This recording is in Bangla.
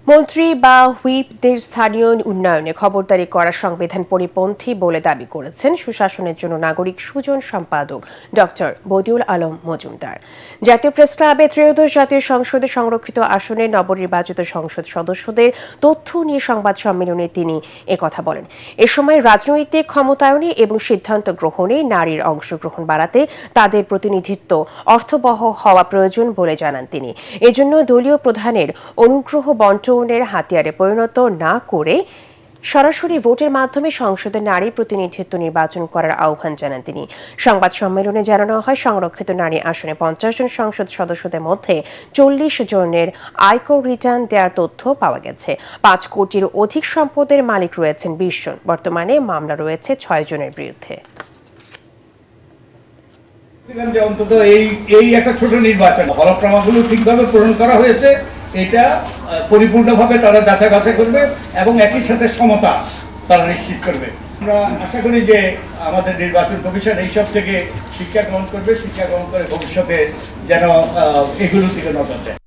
মন্ত্রী বা হুইপদের স্থানীয় উন্নয়নে খবরদারি করা সংবিধান পরিপন্থী বলে দাবি করেছেন সুশাসনের জন্য নাগরিক সুজন সম্পাদক ডক্টর বদিউল আলম মজুমদার। জাতীয় প্রেস ক্লাবে ত্রয়োদশ জাতীয় সংসদে সংরক্ষিত আসনের নবনির্বাচিত সংসদ সদস্যদের তথ্য নিয়ে সংবাদ সম্মেলনে তিনি একথা বলেন। এ সময় রাজনৈতিক ক্ষমতায়নে এবং সিদ্ধান্ত গ্রহণে নারীর অংশগ্রহণ বাড়াতে তাদের প্রতিনিধিত্ব অর্থবহ হওয়া প্রয়োজন বলে জানান তিনি। এজন্য দলীয় প্রধানের অনুগ্রহ বন্টনের হাতিয়ারে পরিণত না করে সরাসরি ভোটের মাধ্যমে সংসদে নারী প্রতিনিধিত্ব নির্বাচন করার আহ্বান জানান তিনি। সংবাদ সম্মেলনে জানানো হয়, সংরক্ষিত নারী আসনে 50 জন সংসদ সদস্যদের মধ্যে 40 জনের আয়কর রিটার্ন দেওয়ার তথ্য পাওয়া গেছে। 5 কোটির অধিক সম্পদের মালিক রয়েছেন 20 জন। বর্তমানে মামলা রয়েছে 6 জনের বিরুদ্ধে। যে অন্তত এই একটা ছোট নির্বাচন হলফনামাগুলো ঠিকভাবে পূরণ করা হয়েছে, এটা পরিপূর্ণভাবে তারা যাচাই বাছাই করবে এবং একই সাথে সমতা তারা নিশ্চিত করবে। আমরা আশা করি যে আমাদের নির্বাচন কমিশন এইসব থেকে শিক্ষা গ্রহণ করবে, শিক্ষা গ্রহণ করে ভবিষ্যতে যেন এগুলোর দিকে নজর দেয়।